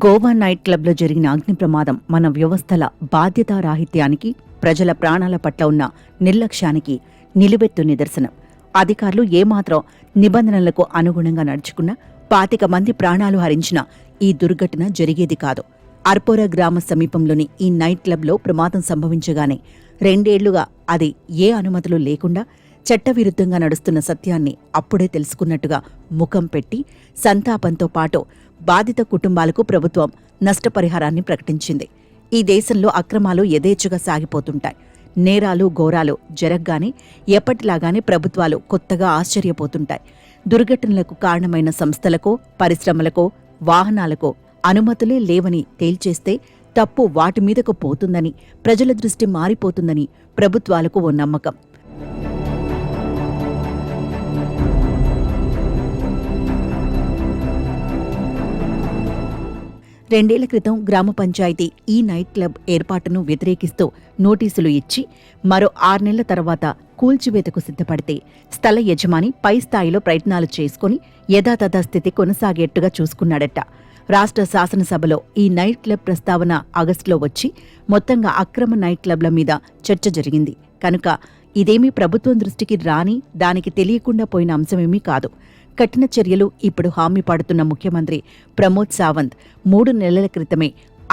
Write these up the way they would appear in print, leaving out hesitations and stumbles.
Goa night క్లబ్లో జరిగిన అగ్ని ప్రమాదం మన వ్యవస్థల బాధ్యతారాహిత్యానికి, ప్రజల ప్రాణాల పట్ల ఉన్న నిర్లక్ష్యానికి నిలువెత్తు నిదర్శనం. అధికారులు ఏమాత్రం నిబంధనలకు అనుగుణంగా నడుచుకున్నా 25 మంది ప్రాణాలు హరించిన ఈ దుర్ఘటన జరిగేది కాదు. అర్పోరా గ్రామ సమీపంలోని ఈ నైట్ క్లబ్లో ప్రమాదం సంభవించగానే 2 ఏళ్లుగా అది ఏ అనుమతులు లేకుండా చట్టవిరుద్ధంగా నడుస్తున్న సత్యాన్ని అప్పుడే తెలుసుకున్నట్టుగా ముఖం పెట్టి సంతాపంతో పాటు బాధిత కుటుంబాలకు ప్రభుత్వం నష్టపరిహారాన్ని ప్రకటించింది. ఈ దేశంలో అక్రమాలు యథేచ్ఛగా సాగిపోతుంటాయి. నేరాలు ఘోరాలు జరగ్గానే ఎప్పటిలాగానే ప్రభుత్వాలు కొత్తగా ఆశ్చర్యపోతుంటాయి. దుర్ఘటనలకు కారణమైన సంస్థలకో, పరిశ్రమలకో, వాహనాలకో అనుమతులే లేవని తేల్చేస్తే తప్పు వాటి మీదకు పోతుందని, ప్రజల దృష్టి మారిపోతుందని ప్రభుత్వాలకు ఓ నమ్మకం. రెండేళ్ల క్రితం గ్రామ పంచాయతీ ఈ నైట్ క్లబ్ ఏర్పాటును వ్యతిరేకిస్తూ నోటీసులు ఇచ్చి మరో 6 నెలల తర్వాత కూల్చివేతకు సిద్ధపడితే స్థల యజమాని పై స్థాయిలో ప్రయత్నాలు చేసుకుని యథాతథస్థితి కొనసాగేట్టుగా చూసుకున్నాడట. రాష్ట్ర శాసనసభలో ఈ నైట్ క్లబ్ ప్రస్తావన ఆగస్టులో వచ్చి మొత్తంగా అక్రమ నైట్ క్లబ్ల మీద చర్చ జరిగింది. కనుక ఇదేమీ ప్రభుత్వం దృష్టికి రాని, దానికి తెలియకుండా పోయిన అంశమేమీ కాదు. కఠిన చర్యలు ఇప్పుడు హామీ పడుతున్న ముఖ్యమంత్రి ప్రమోద్ సావంత్ 3 నెలల క్రితమే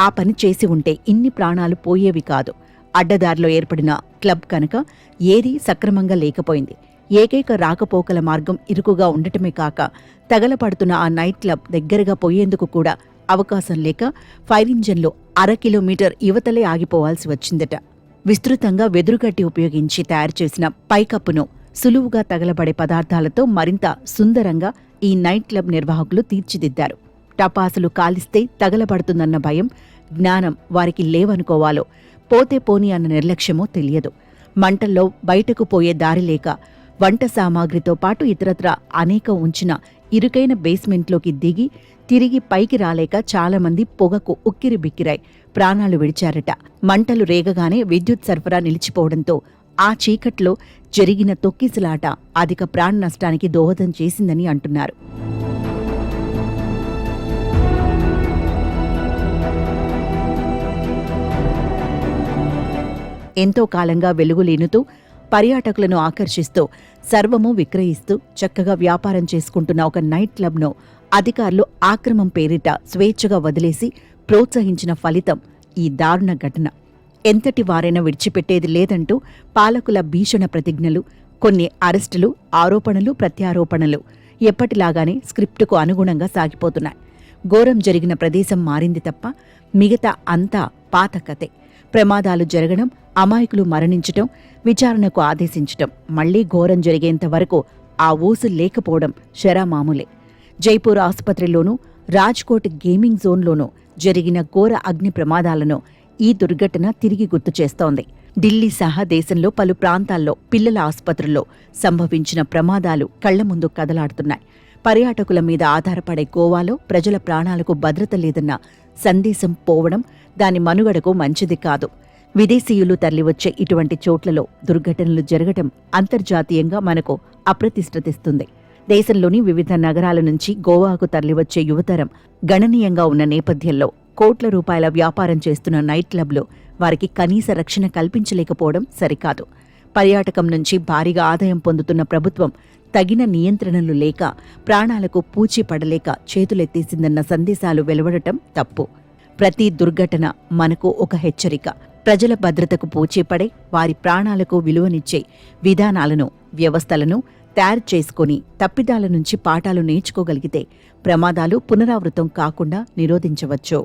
ఆ పని చేసి ఉంటే ఇన్ని ప్రాణాలు పోయేవి కాదు. అడ్డదారిలో ఏర్పడిన క్లబ్ కనుక ఏదీ సక్రమంగా లేకపోయింది. ఏకైక రాకపోకల మార్గం ఇరుకుగా ఉండటమే కాక తగలపడుతున్న ఆ నైట్ క్లబ్ దగ్గరగా పోయేందుకు కూడా అవకాశం లేక ఫైర్ ఇంజన్లో 1/2 కిలోమీటర్ యువతలే ఆగిపోవాల్సి వచ్చిందట. విస్తృతంగా వెదురుగడ్డి ఉపయోగించి తయారు చేసిన పైకప్పును సులువుగా తగలబడే పదార్థాలతో మరింత సుందరంగా ఈ నైట్ క్లబ్ నిర్వాహకులు తీర్చిదిద్దారు. టపాసులు కాలిస్తే తగలబడుతుందన్న భయం, జ్ఞానం వారికి లేవనుకోవాలో, పోతే పోని అన్న నిర్లక్ష్యమో తెలియదు. మంటల్లో బయటకు పోయే దారి లేక వంట సామాగ్రితో పాటు ఇతరత్రా అనేక ఉంచిన ఇరుకైన బేస్మెంట్లోకి దిగి తిరిగి పైకి రాలేక చాలామంది పొగకు ఉక్కిరిబిక్కిరై ప్రాణాలు విడిచారట. మంటలు రేగగానే విద్యుత్ సరఫరా నిలిచిపోవడంతో ఆ చీకట్లో జరిగిన తొక్కిసలాట అధిక ప్రాణ నష్టానికి దోహదం చేసిందని అంటున్నారు. ఎంతో కాలంగా వెలుగులేనుతూ పర్యాటకులను ఆకర్షిస్తూ సర్వము విక్రయిస్తూ చక్కగా వ్యాపారం చేసుకుంటున్న ఒక నైట్ క్లబ్ను అధికారులు ఆక్రమం పేరిట స్వేచ్ఛగా వదిలేసి ప్రోత్సహించిన ఫలితం ఈ దారుణ ఘటన. ఎంతటి వారైనా విడిచిపెట్టేది లేదంటూ పాలకుల భీషణ ప్రతిజ్ఞలు, కొన్ని అరెస్టులు, ఆరోపణలు, ప్రత్యారోపణలు ఎప్పటిలాగానే స్క్రిప్టుకు అనుగుణంగా సాగిపోతున్నాయి. ఘోరం జరిగిన ప్రదేశం మారింది తప్ప మిగతా అంతా పాత కథే. ప్రమాదాలు జరగడం, అమాయకులు మరణించటం, విచారణకు ఆదేశించటం, మళ్లీ ఘోరం జరిగేంత వరకు ఆ ఊసు లేకపోవడం శరామామూలే. జైపూర్ ఆసుపత్రిలోనూ, రాజ్కోట్ గేమింగ్ జోన్లోనూ జరిగిన ఘోర అగ్ని ప్రమాదాలను ఈ దుర్ఘటన తిరిగి గుర్తు చేస్తోంది. ఢిల్లీ సహా దేశంలో పలు ప్రాంతాల్లో పిల్లల ఆసుపత్రుల్లో సంభవించిన ప్రమాదాలు కళ్ల ముందు కదలాడుతున్నాయి. పర్యాటకుల మీద ఆధారపడే గోవాలో ప్రజల ప్రాణాలకు భద్రత లేదన్న సందేశం పోవడం దాని మనుగడకు మంచిది కాదు. విదేశీయులు తరలివచ్చే ఇటువంటి చోట్లలో దుర్ఘటనలు జరగటం అంతర్జాతీయంగా మనకు అప్రతిష్ట తెస్తుంది. దేశంలోని వివిధ నగరాల నుంచి గోవాకు తరలివచ్చే యువతరం గణనీయంగా ఉన్న నేపథ్యంలో కోట్ల రూపాయల వ్యాపారం చేస్తున్న నైట్ క్లబ్లో వారికి కనీస రక్షణ కల్పించలేకపోవడం సరికాదు. పర్యాటకం నుంచి భారీగా ఆదాయం పొందుతున్న ప్రభుత్వం తగిన నియంత్రణలు లేక ప్రాణాలకు పూచీ పడలేక చేతులెత్తేసిందన్న సందేశాలు వెలువడటం తప్పు. ప్రతి దుర్ఘటన మనకు ఒక హెచ్చరిక. ప్రజల భద్రతకు పూచీపడే, వారి ప్రాణాలకు విలువనిచ్చే విధానాలను, వ్యవస్థలను తయారు చేసుకుని తప్పిదాల నుంచి పాఠాలు నేర్చుకోగలిగితే ప్రమాదాలు పునరావృతం కాకుండా నిరోధించవచ్చు.